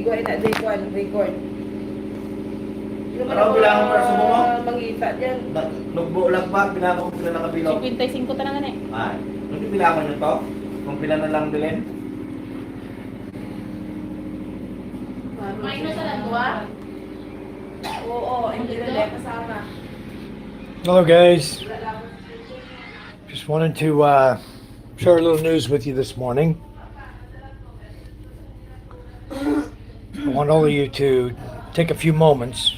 Go na record. Ano bilang ang perso mo? Mangita yan. Nagbuo lang ba? Pinako kung pila nakabilog? 55 talaga eh. Ay, hindi pinako nyo to? Kung pila na lang bilhin? May na sa ladwa? Oo, hindi na kasama. Hello guys, just wanted to share a little news with you this morning. I want all of you to take a few moments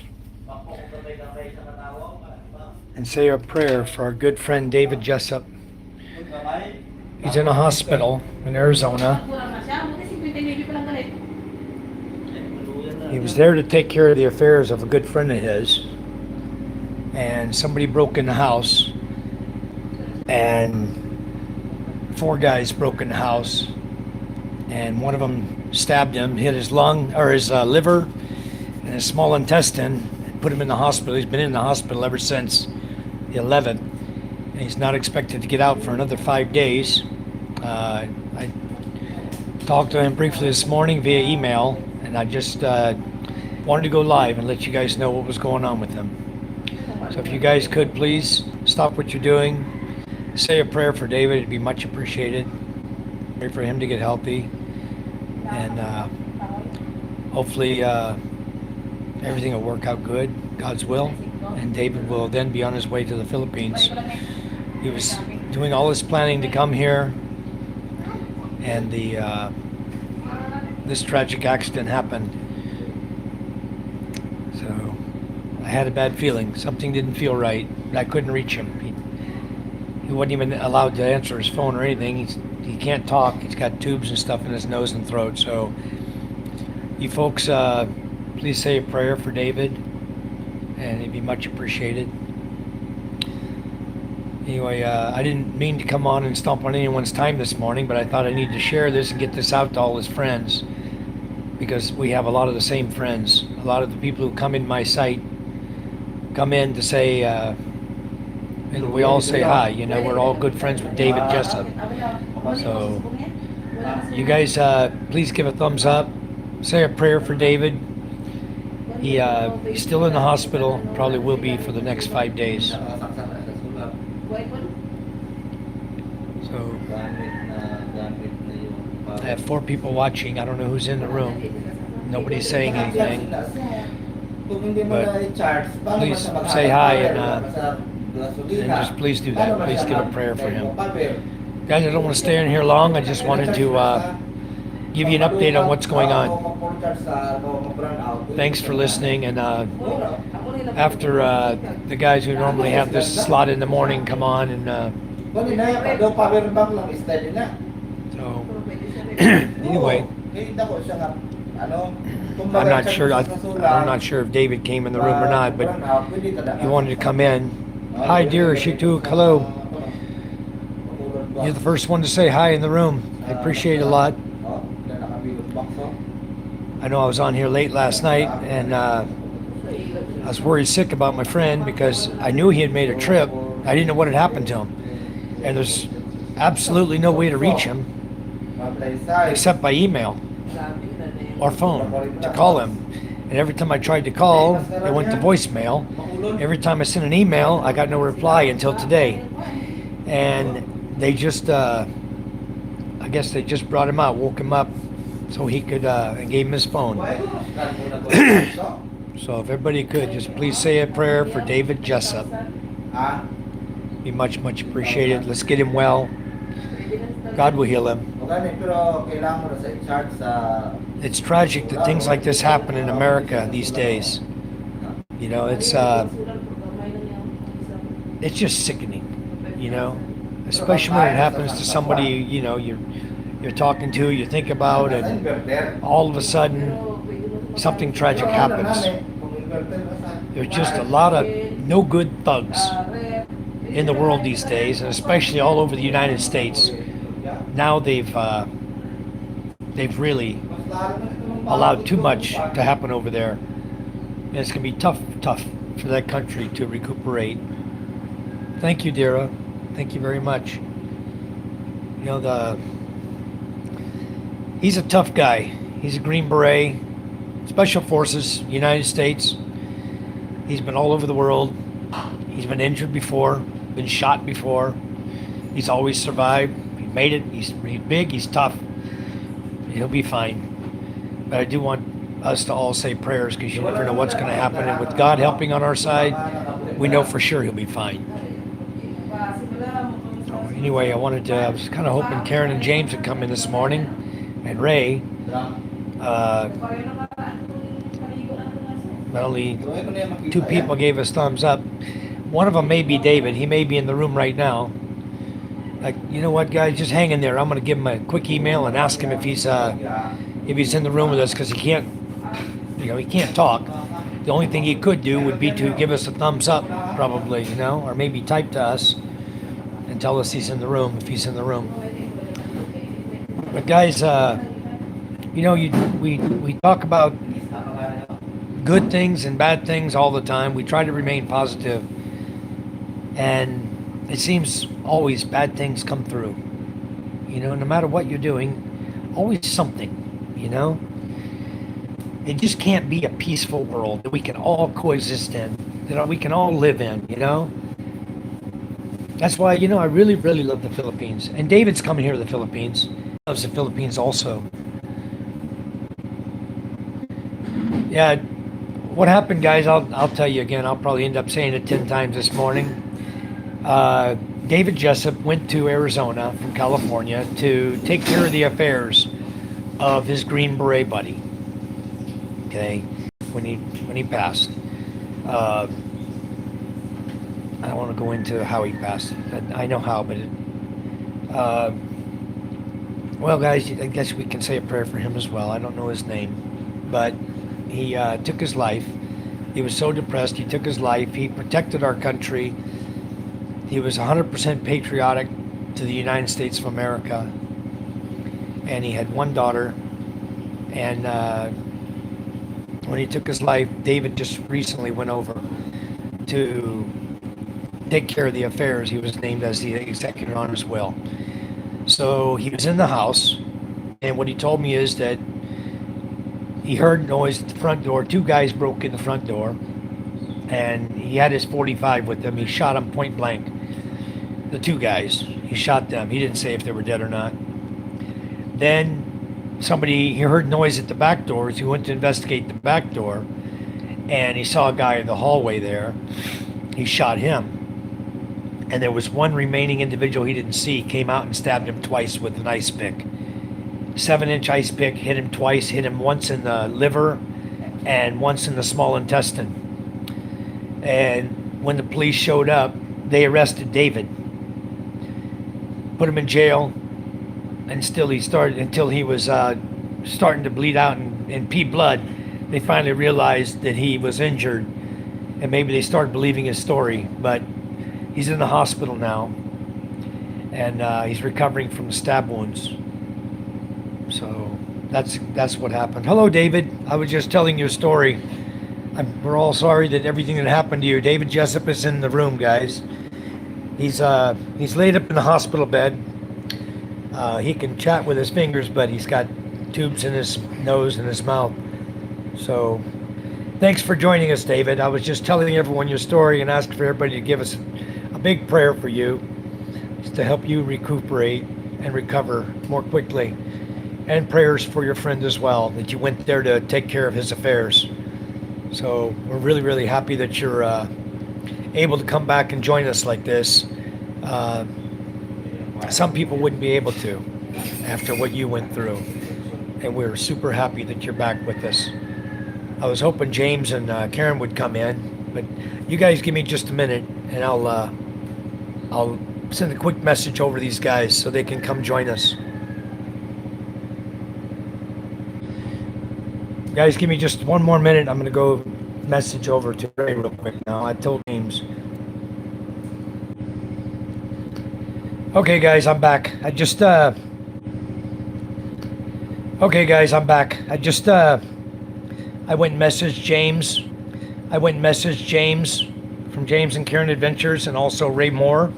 and say a prayer for our good friend David Jessup. He's in a hospital in Arizona. He was there to take care of the affairs of a good friend of his, and somebody broke in the house, and 4 guys broke in the house, and one of them stabbed him, hit his lung or his liver and his small intestine, and put him in the hospital. He's been in the hospital ever since the 11th, and he's not expected to get out for another 5 days. I talked to him briefly this morning via email, and I just wanted to go live and let you guys know what was going on with him. So if you guys could please stop what you're doing, say a prayer for David, it'd be much appreciated. Pray for him to get healthy, and hopefully everything will work out good, God's will, and David will then be on his way to the Philippines. He was doing all his planning to come here, and this tragic accident happened. So I had a bad feeling. Something didn't feel right, but I couldn't reach him. He wasn't even allowed to answer his phone or anything. He can't talk. He's got tubes and stuff in his nose and throat. So you folks, please say a prayer for David, and it'd be much appreciated. Anyway, I didn't mean to come on and stomp on anyone's time this morning, but I thought I needed to share this and get this out to all his friends, because we have a lot of the same friends. A lot of the people who come in my site come in to say, and we all say hi. You know, we're all good friends with David Jessup. So you guys, please give a thumbs up. Say a prayer for David. He's still in the hospital, probably will be for the next 5 days. So I have 4 people watching. I don't know who's in the room. Nobody's saying anything. But please say hi, and just please do that. Please give a prayer for him. Guys, I don't want to stay in here long. I just wanted to give you an update on what's going on. Thanks for listening, and after the guys who normally have this slot in the morning come on, and so anyway, I'm not sure if David came in the room or not, but he wanted to come in. Hi, dear Shitu. Hello. You're the first one to say hi in the room. I appreciate it a lot. I know I was on here late last night, and I was worried sick about my friend because I knew he had made a trip. I didn't know what had happened to him, and there's absolutely no way to reach him except by email or phone to call him. And every time I tried to call, it went to voicemail. Every time I sent an email, I got no reply until today. And they just, I guess they just brought him out, woke him up so he could, and gave him his phone. So if everybody could, just please say a prayer for David Jessup. Be much, much appreciated. Let's get him well. God will heal him. It's tragic that things like this happen in America these days. You know, it's just sickening, you know, especially when it happens to somebody, you know, you're talking to, you think about, and all of a sudden something tragic happens. There's just a lot of no good thugs in the world these days, and especially all over the United States. Now they've really allowed too much to happen over there, and it's gonna be tough for that country to recuperate. Thank you, Dira. Thank you very much. You know, he's a tough guy. He's a Green Beret. Special Forces, United States. He's been all over the world. He's been injured before, been shot before. He's always survived. He made it. He's big. He's tough. He'll be fine. But I do want us to all say prayers because you never know what's going to happen. And with God helping on our side, we know for sure he'll be fine. So anyway, I was kind of hoping Karen and James would come in this morning, and Ray. But only 2 people gave us thumbs up. One of them may be David. He may be in the room right now. Like, you know what, guys? Just hang in there. I'm going to give him a quick email and ask him if he's in the room with us, because he can't talk. The only thing he could do would be to give us a thumbs up, probably, or maybe type to us and tell us he's in the room, if he's in the room. But guys, we talk about good things and bad things all the time. We try to remain positive, and it seems always bad things come through. No matter what you're doing, always something. It just can't be a peaceful world that we can all coexist in, that we can all live in. That's why I really, really love the Philippines. And David's coming here to the Philippines. He loves the Philippines also. Yeah. What happened, guys, I'll tell you again. I'll probably end up saying it 10 times this morning. David Jessup went to Arizona from California to take care of the affairs of his Green Beret buddy. Okay, when he passed. I don't want to go into how he passed. I know how, but well, guys, I guess we can say a prayer for him as well. I don't know his name, but he took his life. He was so depressed, he took his life. He protected our country. He was 100% patriotic to the United States of America. And he had one daughter. And when he took his life, David just recently went over to take care of the affairs. He was named as the executor on his will. So he was in the house. And what he told me is that he heard noise at the front door. 2 guys broke in the front door, and he had his .45 with him. He shot them point blank. The 2 guys, he shot them. He didn't say if they were dead or not. Then he heard noise at the back doors. He went to investigate the back door, and he saw a guy in the hallway there. He shot him, and there was one remaining individual he didn't see. Came out and stabbed him twice with an ice pick. 7-inch ice pick, hit him twice, hit him once in the liver and once in the small intestine. And when the police showed up, they arrested David, put him in jail, and until he was starting to bleed out and pee blood. They finally realized that he was injured, and maybe they started believing his story. But he's in the hospital now, and he's recovering from the stab wounds. So that's what happened. Hello, David. I was just telling you a story. We're all sorry that everything that happened to you. David Jessup is in the room, guys. He's laid up in the hospital bed. He can chat with his fingers, but he's got tubes in his nose and his mouth. So thanks for joining us, David. I was just telling everyone your story and asking for everybody to give us a big prayer for you, just to help you recuperate and recover more quickly. And prayers for your friend as well, that you went there to take care of his affairs. So we're really, really happy that you're able to come back and join us like this. Some people wouldn't be able to after what you went through. And we're super happy that you're back with us. I was hoping James and Karen would come in, but you guys give me just a minute, and I'll send a quick message over to these guys so they can come join us. Guys, give me just one more minute. I'm going to go message over to Ray real quick now. I told James. Okay, guys, I'm back. Okay, guys, I'm back. I went and messaged James. From James and Karen Adventures, and also Ray Moore.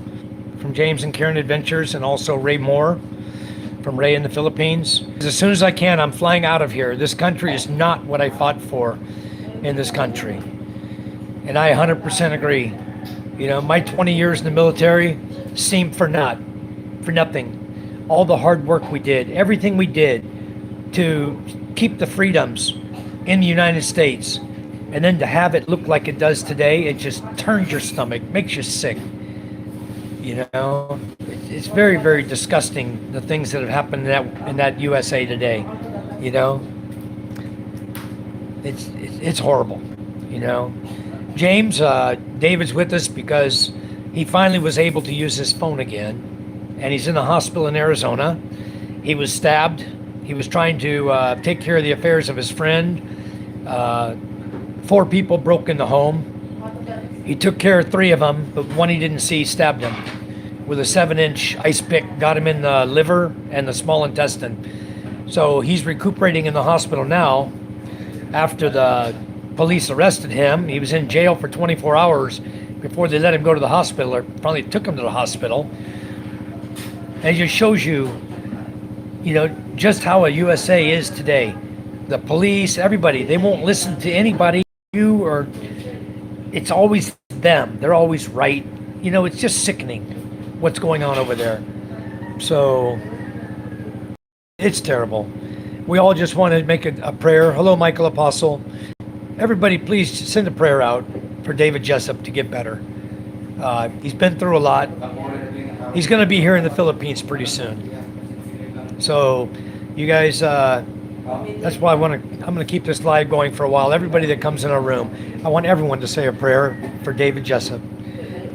From from Ray in the Philippines. As soon as I can, I'm flying out of here. This country is not what I fought for in this country. And I 100% agree. You know, my 20 years in the military seemed for nothing. All the hard work we did, everything we did to keep the freedoms in the United States, and then to have it look like it does today, it just turns your stomach, makes you sick. You know, it's very, very disgusting, the things that have happened in that USA today. You know, it's horrible. You know, James, David's with us because he finally was able to use his phone again, and he's in the hospital in Arizona. He was stabbed. He was trying to take care of the affairs of his friend. 4 people broke in the home. He took care of 3 of them, but one he didn't see stabbed him with a 7-inch ice pick, got him in the liver and the small intestine. So he's recuperating in the hospital now after the police arrested him. He was in jail for 24 hours before they let him go to the hospital, or finally took him to the hospital. And it just shows you, you know, just how a USA is today. The police, everybody, they won't listen to anybody, you or it's always them. They're always right. You know, it's just sickening what's going on over there. So it's terrible. We all just want to make a prayer. Hello, Michael Apostle. Everybody, please send a prayer out for David Jessup to get better. He's been through a lot. He's going to be here in the Philippines pretty soon. So you guys, that's why I'm going to keep this live going for a while. Everybody that comes in our room, I want everyone to say a prayer for David Jessup.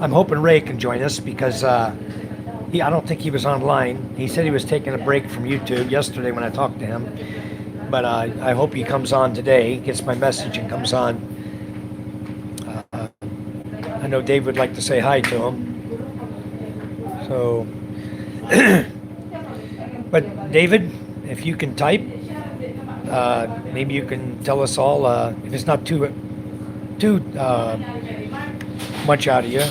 I'm hoping Ray can join us because I don't think he was online. He said he was taking a break from YouTube yesterday when I talked to him. But I hope he comes on today, gets my message and comes on. I know Dave would like to say hi to him. So, but David, if you can type, maybe you can tell us all, if it's not too much out of you.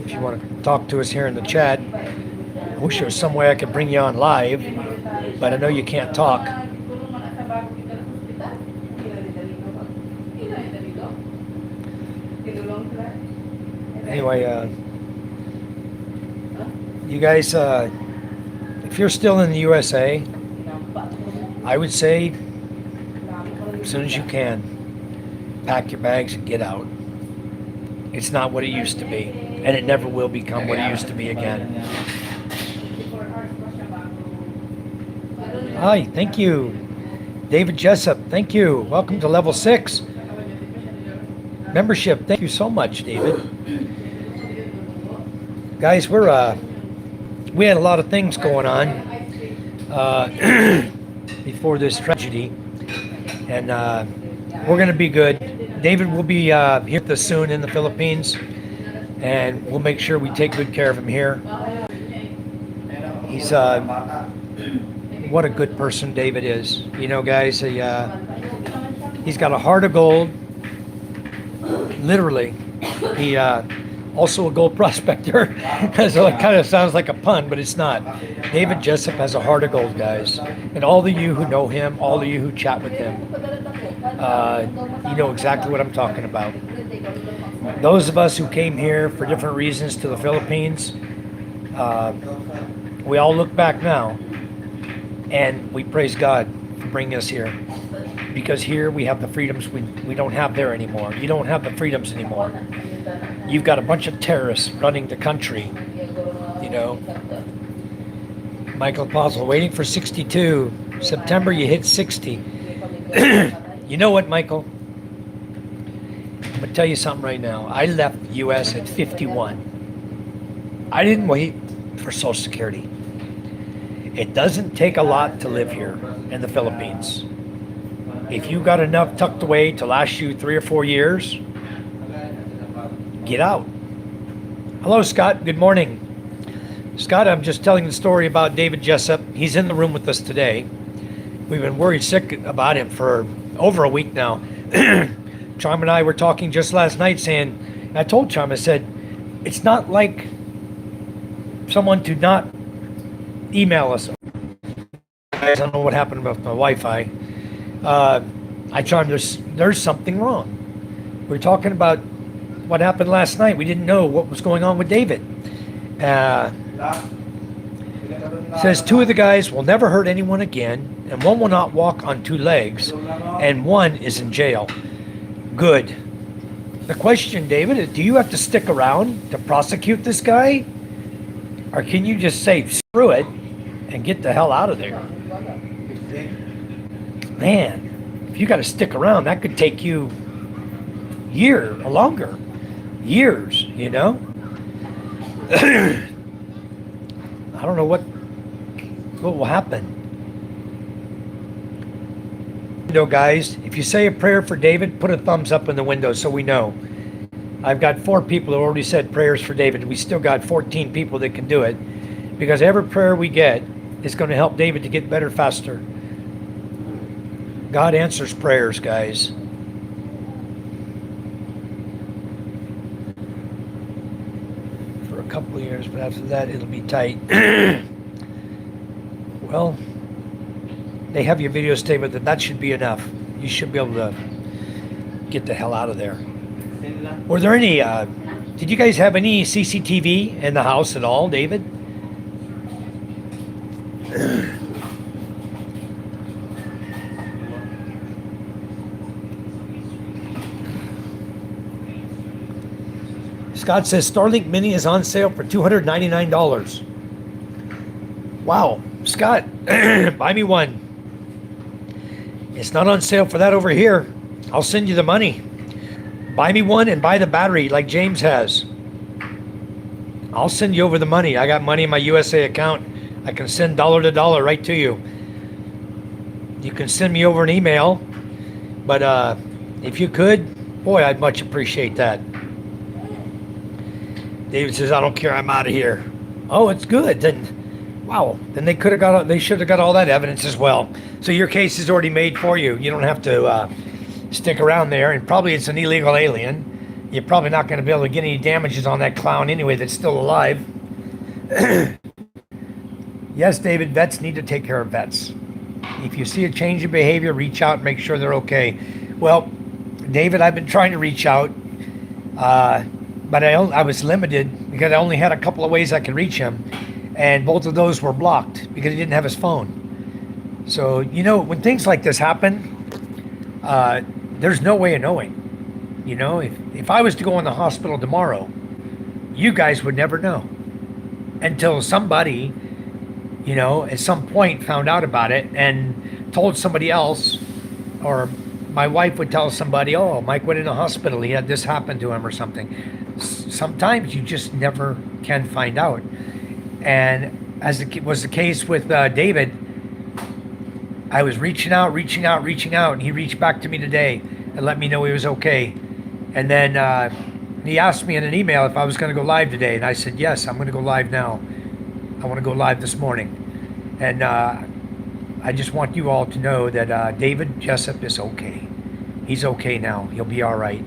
If you want to talk to us here in the chat, I wish there was some way I could bring you on live, but I know you can't talk. Anyway, you guys, if you're still in the USA, I would say as soon as you can, pack your bags and get out. It's not what it used to be, and it never will become what it used to be again. Hi, thank you. David Jessup, thank you. Welcome to level 6. Membership, thank you so much, David. Guys, we had a lot of things going on before this tragedy, and we're going to be good. David will be here with us soon in the Philippines, and we'll make sure we take good care of him here. He's what a good person David is. You know, guys, he's got a heart of gold. Literally, he also a gold prospector. So it kind of sounds like a pun, but it's not. David Jessup has a heart of gold, guys. And all of you who know him, all of you who chat with him, you know exactly what I'm talking about. Those of us who came here for different reasons to the Philippines, we all look back now and we praise God for bringing us here. Because here we have the freedoms we don't have there anymore. You don't have the freedoms anymore. You've got a bunch of terrorists running the country, you know. Michael Apostle, waiting for 62. September, you hit 60. You know what, Michael? I'm going to tell you something right now. I left the U.S. at 51. I didn't wait for Social Security. It doesn't take a lot to live here in the Philippines. If you got enough tucked away to last you 3 or 4 years, get out. Hello, Scott. Good morning. Scott, I'm just telling the story about David Jessup. He's in the room with us today. We've been worried sick about him for over a week now. Charm and I were talking just last night saying, I told Charm, I said, it's not like someone to not email us. I don't know what happened with my Wi-Fi. I told him there's something wrong. We're talking about what happened last night. We didn't know what was going on with David. Says 2 of the guys will never hurt anyone again, and 1 will not walk on 2 legs, and 1 is in jail. Good. The question, David, is do you have to stick around to prosecute this guy? Or can you just say, screw it, and get the hell out of there? Man, if you got to stick around, that could take you year or longer. Years, you know? I don't know what will happen. Guys, if you say a prayer for David, put a thumbs up in the window so we know. I've got 4 people who already said prayers for David. We still got 14 people that can do it, because every prayer we get is going to help David to get better faster. God answers prayers, guys. For a couple of years, but after that it'll be tight. Well, they have your video statement that should be enough. You should be able to get the hell out of there. Were there any, did you guys have any CCTV in the house at all, David? Scott says Starlink Mini is on sale for $299. Wow, Scott, buy me one. It's not on sale for that over here. I'll send you the money. Buy me one and buy the battery like James has. I'll send you over the money. I got money in my USA account. I can send dollar to dollar right to you. You can send me over an email. But if you could, boy, I'd much appreciate that. David says, I don't care, I'm out of here. Oh, it's good. Then wow, then they should have got all that evidence as well. So your case is already made for you. You don't have to stick around there, and probably it's an illegal alien. You're probably not going to be able to get any damages on that clown anyway that's still alive. Yes, David, vets need to take care of vets. If you see a change in behavior, reach out and make sure they're okay. Well, David, I've been trying to reach out, but I was limited because I only had a couple of ways I could reach him. And both of those were blocked because he didn't have his phone. So, you know, when things like this happen, there's no way of knowing. You know, if I was to go in the hospital tomorrow, you guys would never know until somebody, you know, at some point found out about it and told somebody else, or my wife would tell somebody, oh, Mike went in the hospital, he had this happen to him or something. Sometimes you just never can find out. And as it was the case with David, I was reaching out, and he reached back to me today and let me know he was okay. And then he asked me in an email if I was going to go live today, and I said, yes, I'm going to go live now. I want to go live this morning. And I just want you all to know that David Jessup is okay. He's okay now. He'll be all right.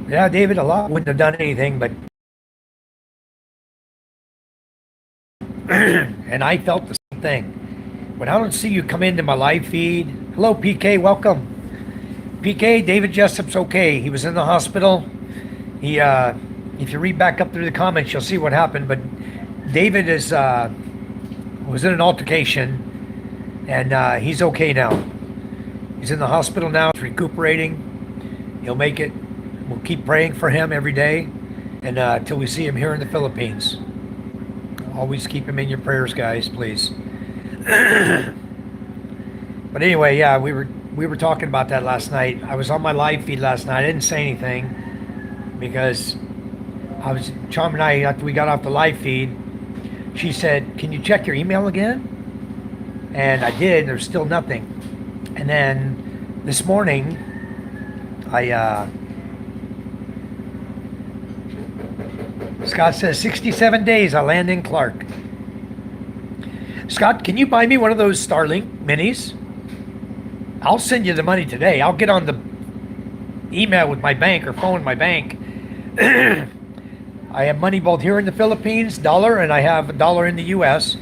Yeah, David, a lot wouldn't have done anything, but and I felt the same thing. When I don't see you come into my live feed, hello, PK, welcome. PK, David Jessup's okay. He was in the hospital. He, if you read back up through the comments, you'll see what happened. But David was in an altercation, and he's okay now. He's in the hospital now. He's recuperating. He'll make it. We'll keep praying for him every day, and till we see him here in the Philippines. Always keep him in your prayers, guys, please. But anyway, yeah, we were talking about that last night. I was on my live feed last night. I didn't say anything because Charm and I, after we got off the live feed, she said, "Can you check your email again?" And I did. There's still nothing. And then this morning, Scott says 67 days. I'll land in Clark. Scott, can you buy me one of those Starlink minis? I'll send you the money today. I'll get on the email with my bank or phone my bank. I have money both here in the Philippines, dollar, and I have a dollar in the U.S.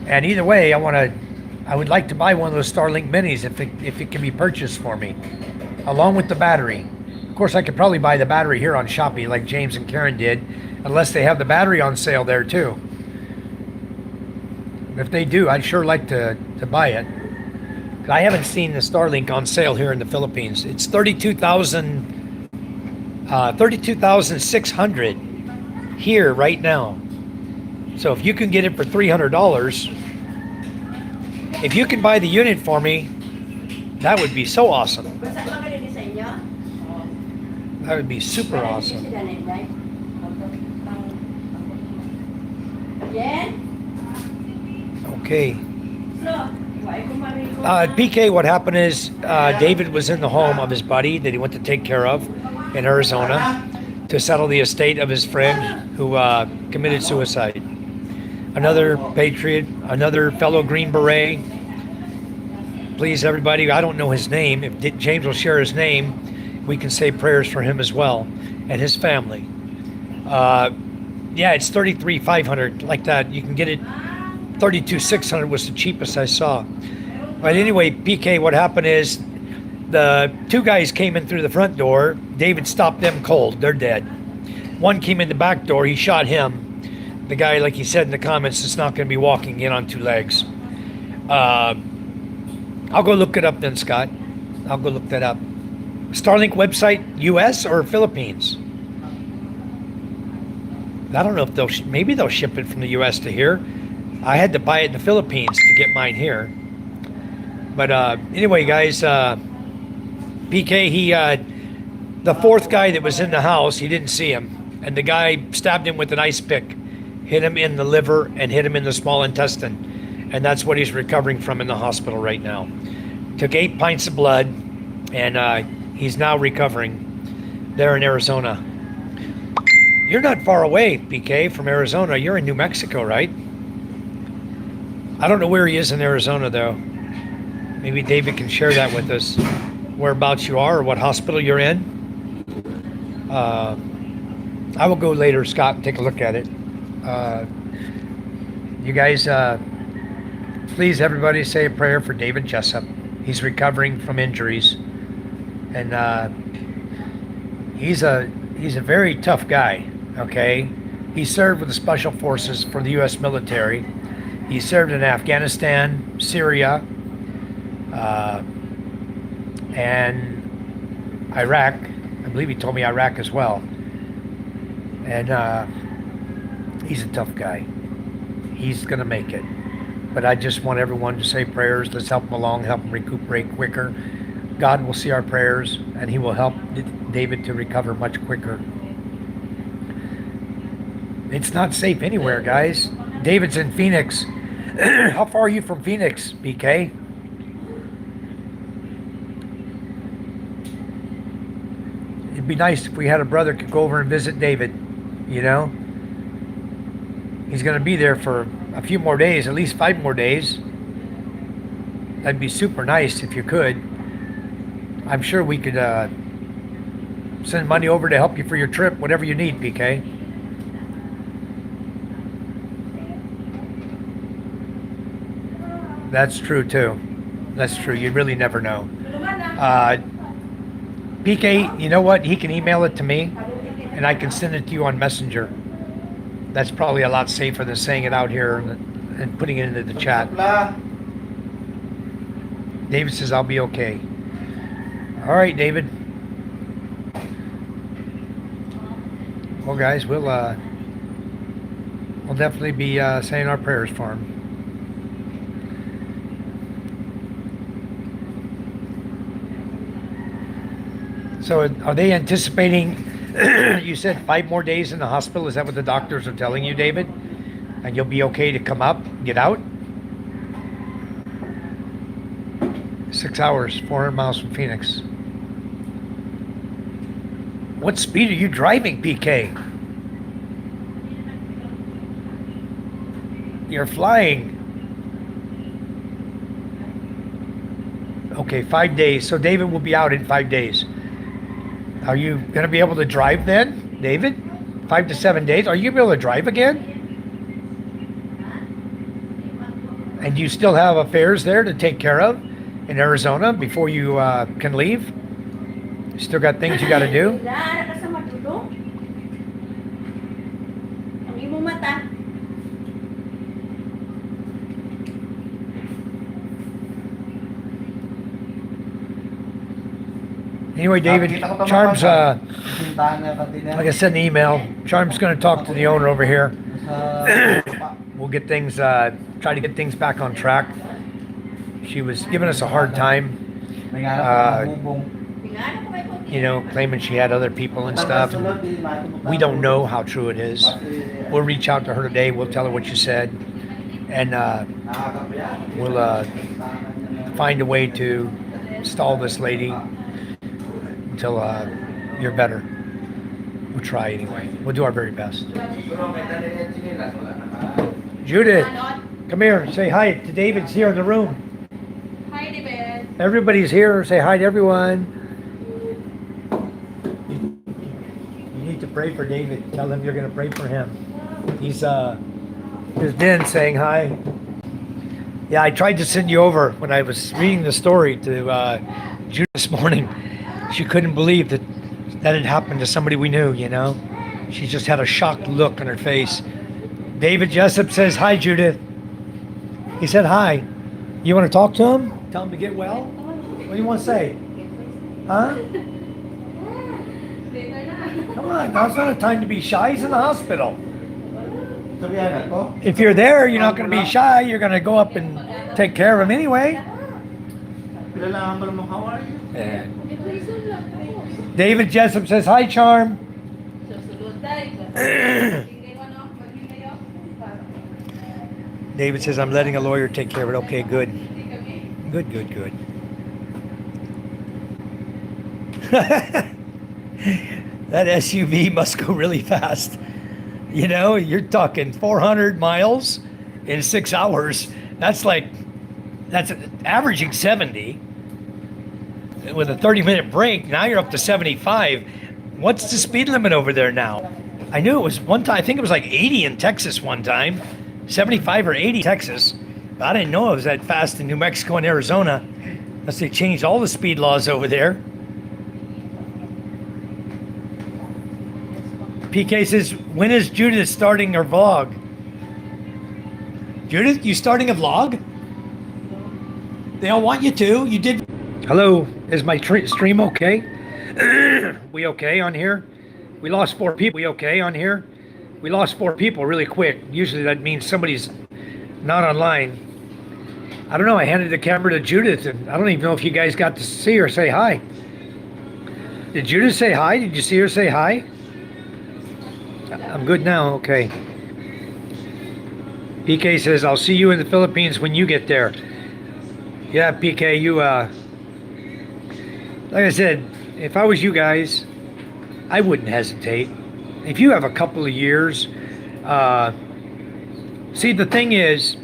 And either way, I would like to buy one of those Starlink minis if it can be purchased for me, along with the battery. Of course, I could probably buy the battery here on Shopee like James and Karen did, unless they have the battery on sale there too. If they do, I'd sure like to buy it. I haven't seen the Starlink on sale here in the Philippines. It's 32,600 here right now. So if you can get it for $300, if you can buy the unit for me, that would be so awesome. Basta ba kayo design nyo? That would be super awesome. Sila na yun, right? Yan? Okay. So, why ko mariko PK, what happened is David was in the home of his buddy that he went to take care of in Arizona to settle the estate of his friend who committed suicide. Another patriot, another fellow Green Beret. Please, everybody, I don't know his name. If James will share his name, we can say prayers for him as well and his family. Yeah, it's 33,500 like that. You can get it. 32,600 was the cheapest I saw. But anyway, PK, what happened is the two guys came in through the front door. David stopped them cold. They're dead. One came in the back door. He shot him. The guy, like he said in the comments, is not going to be walking in on two legs. I'll go look it up then, Scott. I'll go look that up. Starlink website, U.S. or Philippines? I don't know if maybe they'll ship it from the U.S. to here. I had to buy it in the Philippines to get mine here. But anyway, guys, PK, the fourth guy that was in the house, he didn't see him. And the guy stabbed him with an ice pick, hit him in the liver and hit him in the small intestine. And that's what he's recovering from in the hospital right now. Took 8 pints of blood, and he's now recovering there in Arizona. You're not far away, PK, from Arizona. You're in New Mexico, right? I don't know where he is in Arizona, though. Maybe David can share that with us, whereabouts you are or what hospital you're in. I will go later, Scott, and take a look at it. You guys, please, everybody, say a prayer for David Jessup. He's recovering from injuries, and he's a very tough guy. Okay, he served with the Special Forces for the U.S. military. He served in Afghanistan, Syria, and Iraq. I believe he told me Iraq as well. And he's a tough guy. He's going to make it. But I just want everyone to say prayers. Let's help him along, help him recuperate quicker. God will see our prayers, and he will help David to recover much quicker. It's not safe anywhere, guys. David's in Phoenix. How far are you from Phoenix, BK? It'd be nice if we had a brother could go over and visit David, you know? He's going to be there for a few more days, at least 5 more days. That'd be super nice if you could. I'm sure we could send money over to help you for your trip, whatever you need, BK. That's true too. That's true. You really never know. PK, you know what? He can email it to me, and I can send it to you on Messenger. That's probably a lot safer than saying it out here and putting it into the chat. David says I'll be okay. All right, David. Well, guys, we'll definitely be saying our prayers for him. So are they anticipating, you said 5 more days in the hospital? Is that what the doctors are telling you, David? And you'll be okay to come up, get out? 6 hours, 400 miles from Phoenix. What speed are you driving, PK? You're flying. Okay, 5 days. So David will be out in 5 days. Are you going to be able to drive then? David? 5 to 7 days? Are you gonna be able to drive again? And you still have affairs there to take care of in Arizona before you can leave? You still got things you got to do? Wala ka sa matulog. Ang imo mata. Anyway, David, Nakita ko to, Charm's, Sintahan na kantina. like I said in the email, Charm's going to talk to the owner over here. Sa We'll get things, try to get things back on track. She was giving us a hard time, may hanap ng bubong. Tingnan ko kay Puti. you know, claiming she had other people and stuff. We don't know how true it is. We'll reach out to her today. We'll tell her what you said. And we'll find a way to stall this lady until you're better. We'll try anyway. We'll do our very best. Judith, come here. Say hi to David's here in the room. Hi, David. Everybody's here. Say hi to everyone. You need to pray for David. Tell him you're going to pray for him. He's been saying hi. Yeah, I tried to send you over when I was reading the story to Judith this morning. She couldn't believe that had happened to somebody we knew, you know. She just had a shocked look on her face. David Jessup says, hi, Judith. He said, hi. You want to talk to him? Tell him to get well? What do you want to say? Huh? Come on, now's not a time to be shy. He's in the hospital. Sabihan ako. If you're there, you're not going to be shy. You're going to go up and take care of him anyway. Kailangan mo naman how are you? Yeah. David Jessup says, hi, Charm. David says, I'm letting a lawyer take care of it. Okay, good. Good, good, good. That SUV must go really fast. You know, you're talking 400 miles in 6 hours. That's averaging 70 with a 30-minute break. Now you're up to 75. What's the speed limit over there now? I knew it was one time, I think it was like 80 in Texas one time, 75 or 80 in Texas. But I didn't know it was that fast in New Mexico and Arizona, unless they changed all the speed laws over there. PK says, when is Judith starting her vlog? Judith, you starting a vlog? They all want you to. You did. Hello, is my stream okay? We okay on here? We lost 4 people. We okay on here? We lost 4 people really quick. Usually that means somebody's not online. I don't know. I handed the camera to Judith, and I don't even know if you guys got to see her say hi. Did Judith say hi? Did you see her say hi? I'm good now. Okay. PK says, I'll see you in the Philippines when you get there. Yeah, PK, you, like I said, if I was you guys, I wouldn't hesitate. If you have a couple of years, see, the thing is,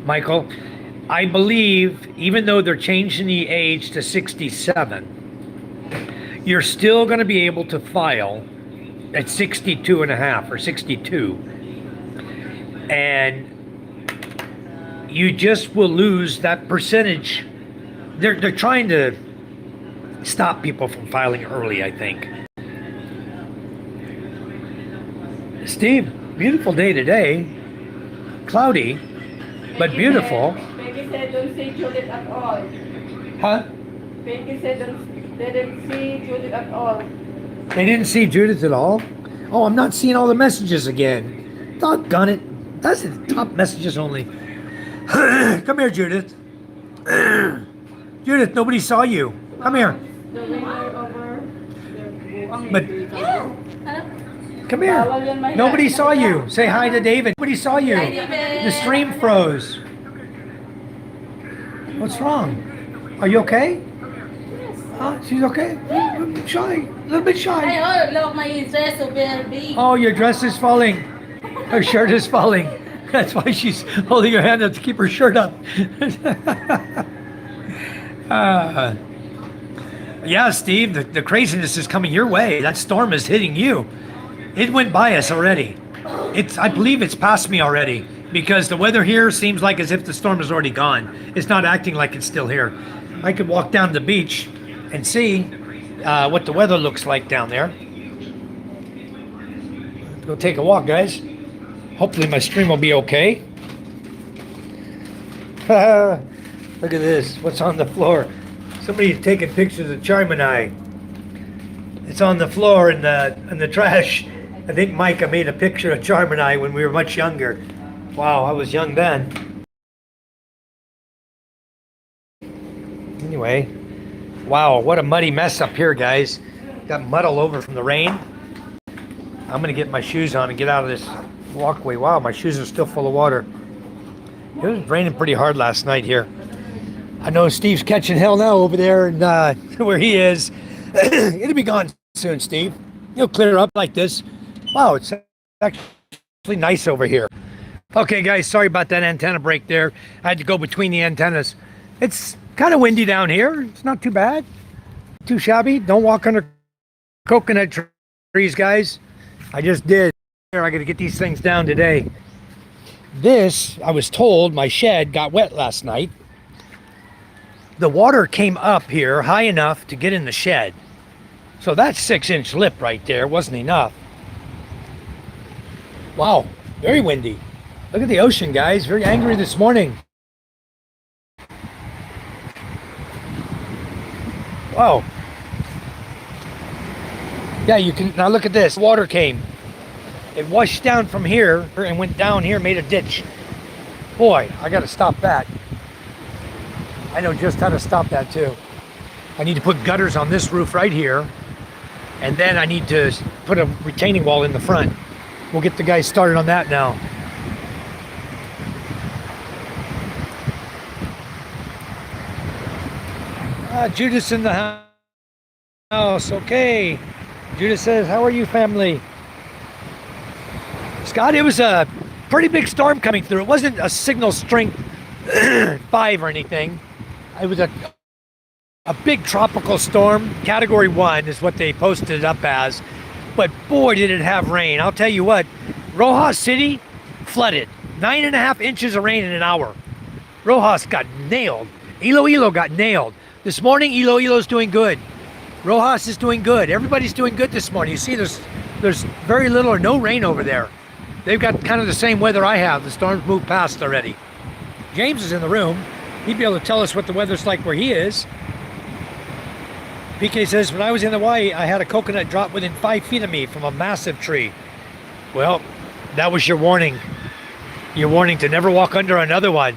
Michael, I believe even though they're changing the age to 67, you're still going to be able to file at 62 and a half or 62. And you just will lose that percentage. They're trying to stop people from filing early, I think. Steve, beautiful day today. Cloudy, but beautiful. Peggy said don't see Judith at all. Huh? Peggy said they didn't see Judith at all. They didn't see Judith at all? Oh, I'm not seeing all the messages again. Doggone it. That's the top messages only. Come here, Judith. Judith, nobody saw you. Come here. But come here. Nobody saw you. Say hi to David. Nobody saw you. The stream froze. What's wrong? Are you okay? Huh? She's okay? Shy. A little bit shy. Look, my dress so very big. Oh, your dress is falling. Her shirt is falling. That's why she's holding her hand up to keep her shirt up. Yeah, Steve, the craziness is coming your way. That storm is hitting you. It went by us already. I believe it's past me already because the weather here seems like as if the storm is already gone. It's not acting like it's still here. I could walk down the beach and see what the weather looks like down there. Let's go take a walk, guys. Hopefully my stream will be okay. Look at this. What's on the floor? Somebody's taking pictures of Charmanai. It's on the floor in the trash. I think Micah made a picture of Charmanai when we were much younger. Wow, I was young then. Anyway, wow, what a muddy mess up here, guys. Got mud all over from the rain. I'm gonna get my shoes on and get out of this walkway. Wow, my shoes are still full of water. It was raining pretty hard last night here. I know Steve's catching hell now over there and where he is. It'll be gone soon, Steve. You'll clear up like this. Wow, it's actually nice over here. Okay, guys, sorry about that antenna break there. I had to go between the antennas. It's kind of windy down here. It's not too bad. Too shabby. Don't walk under coconut trees, guys. I just did. I got to get these things down today. This, I was told, my shed got wet last night. The water came up here high enough to get in the shed. So that 6-inch lip right there wasn't enough. Wow, very windy. Look at the ocean, guys. Very angry this morning. Wow. Yeah, you can, now look at this. Water came. It washed down from here and went down here, made a ditch. Boy, I gotta stop that. I know just how to stop that too. I need to put gutters on this roof right here. And then I need to put a retaining wall in the front. We'll get the guys started on that now. Judith's in the house. Okay. Judith says, how are you, family? Scott, it was a pretty big storm coming through. It wasn't a signal strength 5 or anything. It was a big tropical storm. Category 1 is what they posted it up as. But boy, did it have rain. I'll tell you what, Rojas City flooded. 9.5 inches of rain in an hour. Rojas got nailed. Iloilo got nailed. This morning, Iloilo's doing good. Rojas is doing good. Everybody's doing good this morning. You see, there's very little or no rain over there. They've got kind of the same weather I have. The storm's moved past already. James is in the room. He'd be able to tell us what the weather's like where he is. PK says, when I was in Hawaii, I had a coconut drop within 5 feet of me from a massive tree. Well, that was your warning. Your warning to never walk under another one.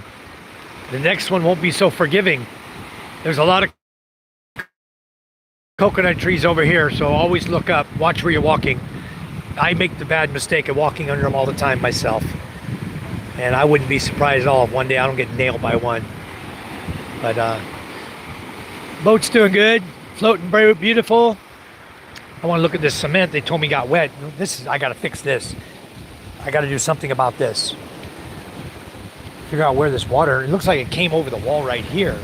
The next one won't be so forgiving. There's a lot of coconut trees over here, so always look up, watch where you're walking. I make the bad mistake of walking under them all the time myself. And I wouldn't be surprised at all if one day I don't get nailed by one. But boat's doing good, floating very beautiful. I want to look at this cement they told me got wet. I got to fix this. I got to do something about this. Figure out where this water, it looks like it came over the wall right here.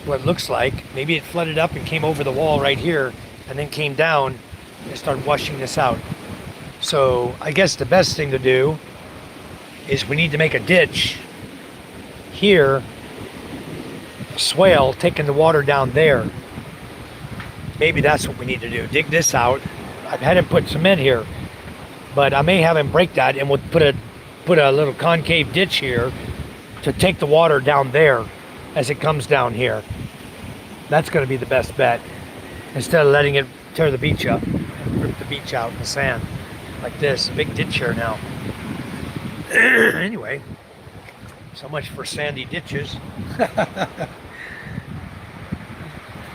What it looks like. Maybe it flooded up and came over the wall right here and then came down and started washing this out. So I guess the best thing to do is we need to make a ditch here, a swale taking the water down there. Maybe that's what we need to do. Dig this out. I've had him put cement here, but I may have him break that and we'll put a little concave ditch here to take the water down there as it comes down here. That's going to be the best bet, instead of letting it tear the beach up and rip the beach out in the sand like this. A big ditch here now. Anyway, so much for sandy ditches.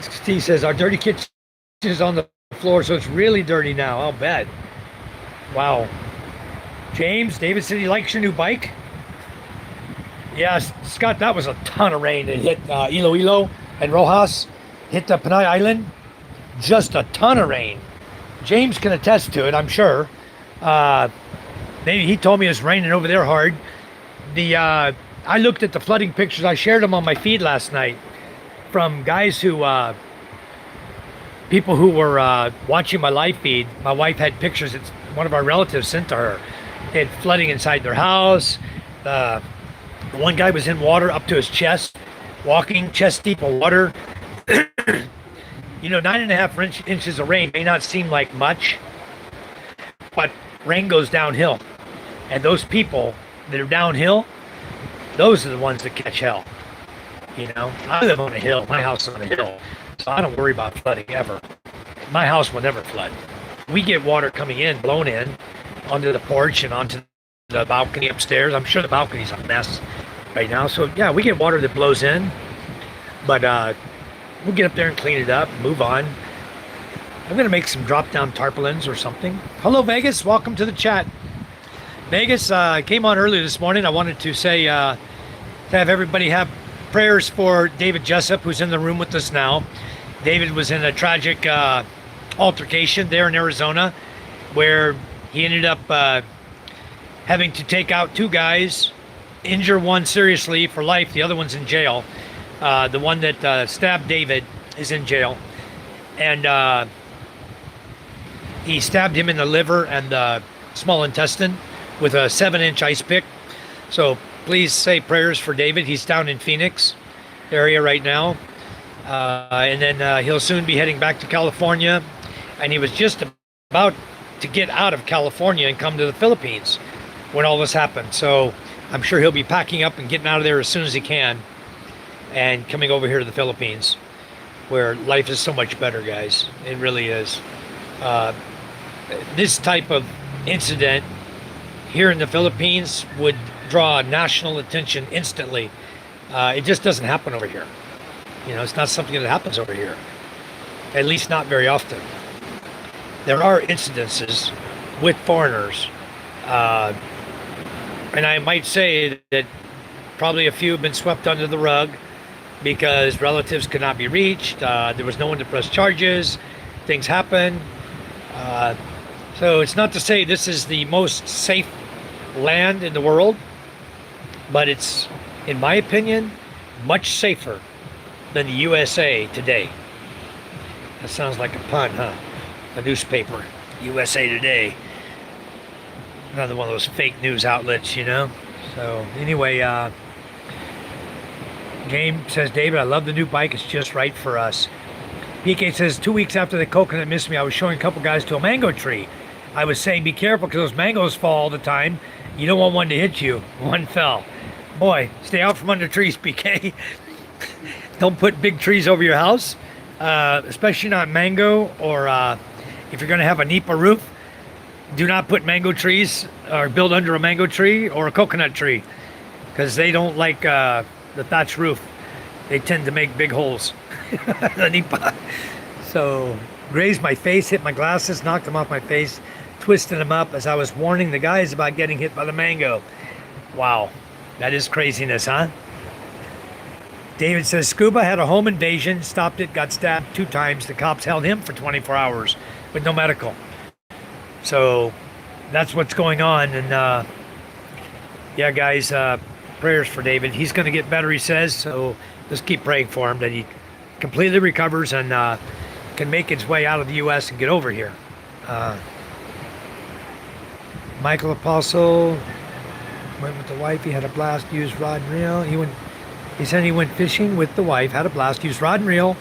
Steve says our dirty kitchen is on the floor, so it's really dirty now. I'll bet. Wow. James, David said he likes your new bike. Yeah, Scott, that was a ton of rain. It hit Iloilo and Rojas, hit the Panay Island. Just a ton of rain. James can attest to it, I'm sure. Maybe he told me it was raining over there hard. I looked at the flooding pictures. I shared them on my feed last night from guys who people who were watching my live feed, my wife had pictures that one of our relatives sent to her. They had flooding inside their house. One guy was in water up to his chest, walking chest deep of water. 9.5 inches of rain may not seem like much, but rain goes downhill. And those people that are downhill, those are the ones that catch hell. I live on a hill. My house is on a hill. So I don't worry about flooding ever. My house will never flood. We get water coming in, blown in, onto the porch and onto the balcony upstairs. I'm sure the balcony's a mess right now. So yeah, we get water that blows in. But we'll get up there and clean it up, move on. I'm going to make some drop-down tarpaulins or something. Hello, Vegas. Welcome to the chat. Vegas, came on earlier this morning. I wanted to say, to have everybody have prayers for David Jessup, who's in the room with us now. David was in a tragic altercation there in Arizona, where he ended up having to take out 2 guys, injure one seriously for life. The other one's in jail. The one that stabbed David is in jail. And he stabbed him in the liver and the small intestine with a 7-inch ice pick. So please say prayers for David. He's down in Phoenix area right now. And then he'll soon be heading back to California. And he was just about to get out of California and come to the Philippines when all this happened. So I'm sure he'll be packing up and getting out of there as soon as he can and coming over here to the Philippines, where life is so much better, guys. It really is. This type of incident here in the Philippines would draw national attention instantly. It just doesn't happen over here. It's not something that happens over here, at least not very often. There are incidences with foreigners, and I might say that probably a few have been swept under the rug because relatives could not be reached. There was no one to press charges. Things happen. So it's not to say this is the most safe land in the world, but it's, in my opinion, much safer than the USA Today. That sounds like a pun, huh? A newspaper, USA Today. Another one of those fake news outlets, So anyway, Game says, David, I love the new bike. It's just right for us. PK says, 2 weeks after the coconut missed me, I was showing a couple guys to a mango tree. I was saying, be careful because those mangoes fall all the time. You don't want one to hit you. One fell. Boy, stay out from under trees, PK. Don't put big trees over your house, especially not mango, or if you're going to have a nipa roof, do not put mango trees or build under a mango tree or a coconut tree, because they don't like the thatch roof. They tend to make big holes. The nipa. So grazed my face, hit my glasses, knocked them off my face, twisted them up as I was warning the guys about getting hit by the mango. Wow, that is craziness, huh? David says, Scuba had a home invasion, stopped it, got stabbed 2 times. The cops held him for 24 hours with no medical. So that's what's going on. And yeah, guys, prayers for David. He's going to get better, he says. So just keep praying for him that he completely recovers and can make his way out of the U.S. and get over here. Michael Apostle went with the wife. He had a blast, used rod and reel. He said he went fishing with the wife, had a blast, used rod and reel.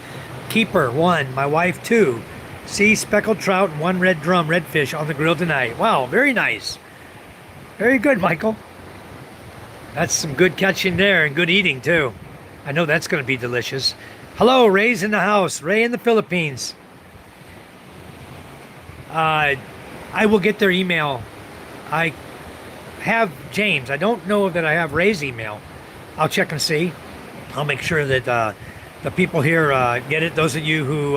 Keeper 1, my wife 2. See speckled trout and 1 red drum redfish on the grill tonight. Wow, very nice. Very good, Michael. That's some good catching there and good eating too. I know that's going to be delicious. Hello, Ray's in the house. Ray in the Philippines. I will get their email. I have James. I don't know that I have Ray's email. I'll check and see. I'll make sure that the people here get it. Those of you who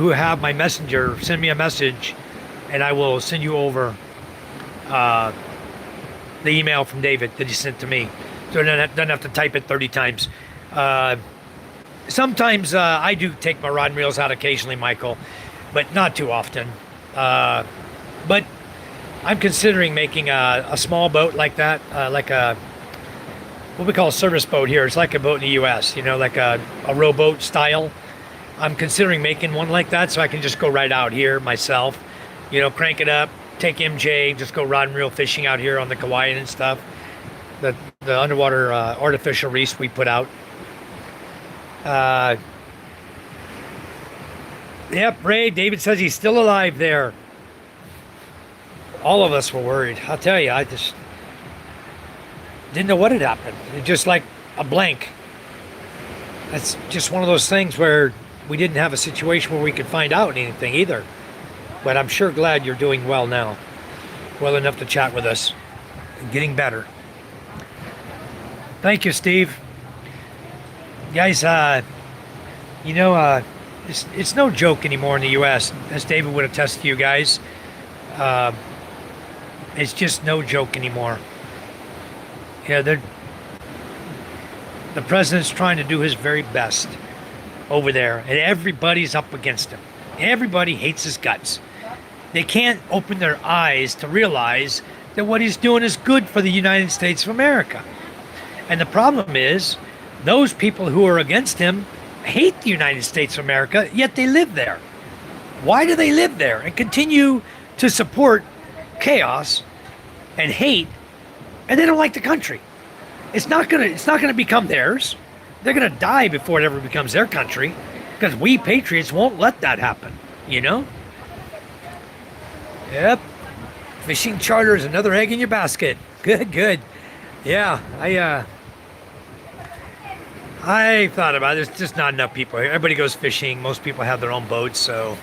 have my messenger, send me a message, and I will send you over the email from David that he sent to me. So I don't have to type it 30 times. Sometimes I do take my rod and reels out occasionally, Michael, but not too often. But I'm considering making a small boat like that, like what we call a service boat here. It's like a boat in the U.S., like a rowboat style. I'm considering making one like that so I can just go right out here myself, crank it up, take MJ, just go rod and reel fishing out here on the Kauai and stuff. The underwater artificial reefs we put out. Yep, Ray, David says he's still alive there. All of us were worried. I'll tell you, I just didn't know what had happened. It just like a blank. That's just one of those things where we didn't have a situation where we could find out anything either. But I'm sure glad you're doing well now. Well enough to chat with us. Getting better. Thank you, Steve. Guys, it's no joke anymore in the U.S., as David would attest to you guys. It's just no joke anymore. Yeah, the president's trying to do his very best over there, and everybody's up against him. Everybody hates his guts. They can't open their eyes to realize that what he's doing is good for the United States of America. And the problem is, those people who are against him hate the United States of America, yet they live there. Why do they live there and continue to support chaos and hate, and they don't like the country? It's not gonna become theirs. They're gonna die before it ever becomes their country, because we patriots won't let that happen. Yep. Fishing charter is another egg in your basket. Good. Yeah, I thought about it. There's just not enough people here. Everybody goes fishing. Most people have their own boats. So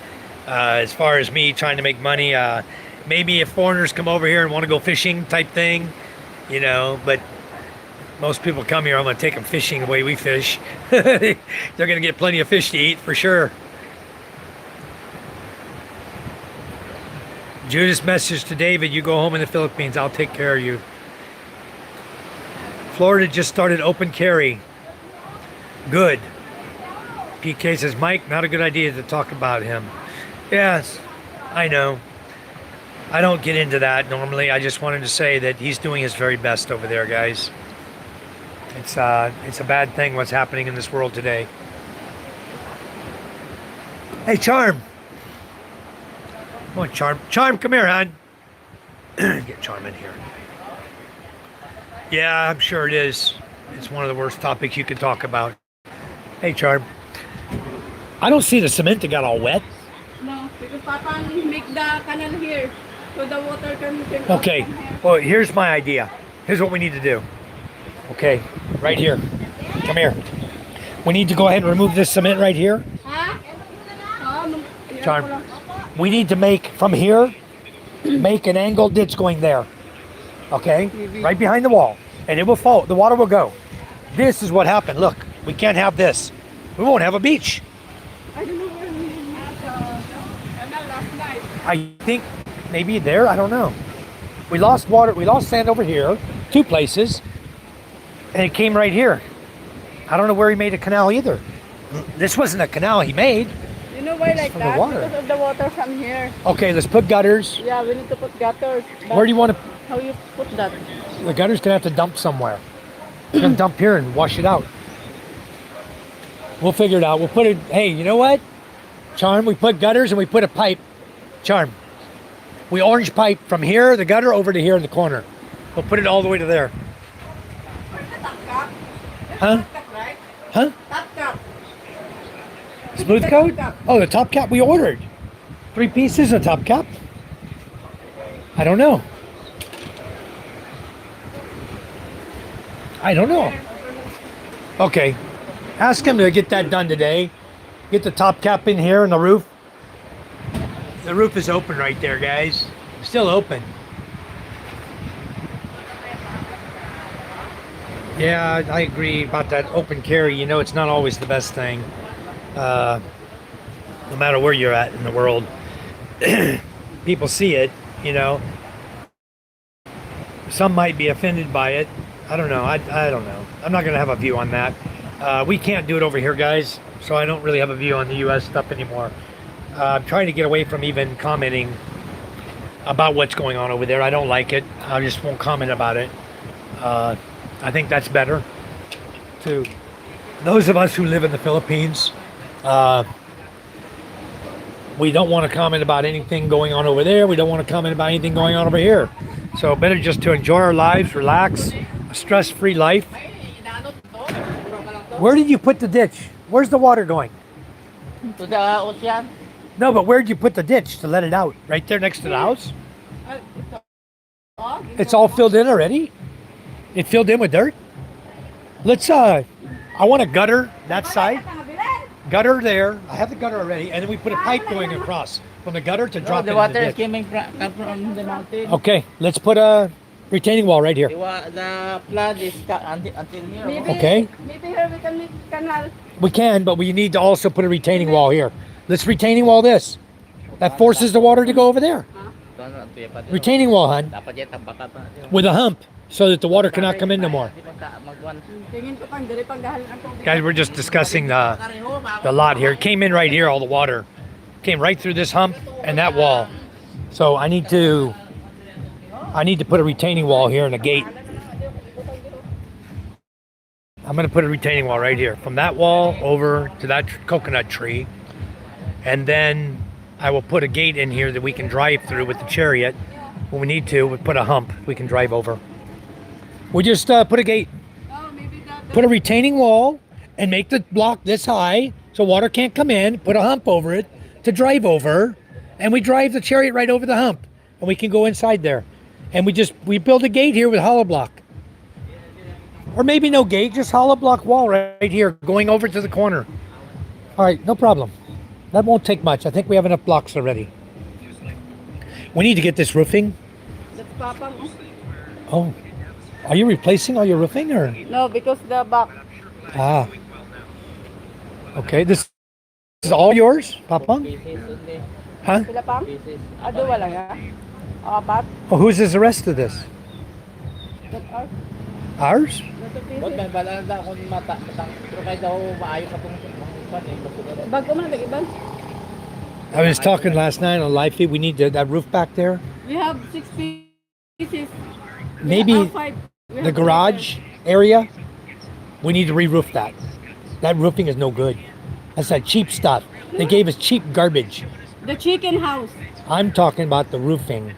as far as me trying to make money, maybe if foreigners come over here and want to go fishing type thing, but most people come here, I'm going to take them fishing the way we fish. They're going to get plenty of fish to eat for sure. Judas message to David, you go home in the Philippines, I'll take care of you. Florida just started open carry. Good. PK says, Mike, not a good idea to talk about him. Yes, I know. I don't get into that normally. I just wanted to say that he's doing his very best over there, guys. It's a bad thing what's happening in this world today. Hey, Charm. Come on, Charm. Charm, come here, hon. Get Charm in here. Yeah, I'm sure it is. It's one of the worst topics you could talk about. Hey, Charm. I don't see the cement that got all wet. No, because Papa make the canal here, so the water can Okay, well, here's my idea. Here's what we need to do. Okay, right here. Come here. We need to go ahead and remove this cement right here. Charm. We need to make, from here, make an angled ditch going there. Okay? Right behind the wall. And it will fall. The water will go. This is what happened. Look, we can't have this. We won't have a beach. I don't know where we had canal last night. I think maybe there. I don't know. We lost water. We lost sand over here. 2 places. And it came right here. I don't know where he made a canal either. This wasn't a canal he made. You know why like from the that? water. Because of the water from here. Okay, let's put gutters. Yeah, we need to put gutters. Where do you want to? How you put that? The gutter's gonna have to dump somewhere. It's gonna dump here and wash it out. We'll figure it out. We'll put it. Hey, you know what? Charm, we put gutters and we put a pipe. Charm, we orange pipe from here, the gutter, over to here in the corner. We'll put it all the way to there. Huh? Huh? Smooth coat? Oh, the top cap we ordered. 3 pieces of top cap? I don't know. I don't know. Okay. Ask him to get that done today. Get the top cap in here and the roof. The roof is open right there, guys. Still open. Yeah, I agree about that open carry. It's not always the best thing. No matter where you're at in the world. People see it, Some might be offended by it. I don't know. I don't know. I'm not going to have a view on that. We can't do it over here, guys. So I don't really have a view on the U.S. stuff anymore. I'm trying to get away from even commenting about what's going on over there. I don't like it. I just won't comment about it. I think that's better. To those of us who live in the Philippines, We don't want to comment about anything going on over there. We don't want to comment about anything going on over here. So better just to enjoy our lives, relax, a stress-free life. Where did you put the ditch? Where's the water going? To the ocean. No, but where'd you put the ditch to let it out? Right there next to the house? It's all filled in already? It filled in with dirt? Let's, I want a gutter that side. Gutter there. I have the gutter already. And then we put a pipe going across from the gutter to drop The into water the is ditch. coming from the mountain. Okay, let's put a retaining wall right here. The flood is until here. Maybe, Okay. Maybe here we can make canal. We can, but we need to also put a retaining wall here. Let's retaining wall this. That forces the water to go over there. Retaining wall, hon. With a hump so that the water cannot come in no more. Tingin ko pang diri pang gahalin ang tubig. Guys, we're just discussing the lot here. It came in right here, all the water. Came right through this hump and that wall. So I need to put a retaining wall here and a gate. I'm going to put a retaining wall right here from that wall over to that coconut tree. And then I will put a gate in here that we can drive through with the chariot. When we need to, we put a hump we can drive over. We just put a gate, Oh, maybe that. put a retaining wall and make the block this high so water can't come in, put a hump over it to drive over. And we drive the chariot right over the hump and we can go inside there. And we build a gate here with hollow block. Or maybe no gate, just hollow block wall right here going over to the corner. All right, no problem. That won't take much. I think we have enough blocks already. We need to get this roofing. That's Papa. Oh, are you replacing all your roofing or? No, because the back. Ah. Okay, this is all yours, Papa? Huh? Sila pang? Ado wala nga. Apat. Oh, whose is the rest of this? That are. Ours? Ba't may balanda akong mata? Pero kahit daw maayos akong Bago man nag-iban. I was talking last night on live feed. We need that roof back there. We have 6 pieces. Maybe Five. We the have garage area. We need to re-roof that. That roofing is no good. That's that cheap stuff. They gave us cheap garbage. the chicken house. I'm talking about the roofing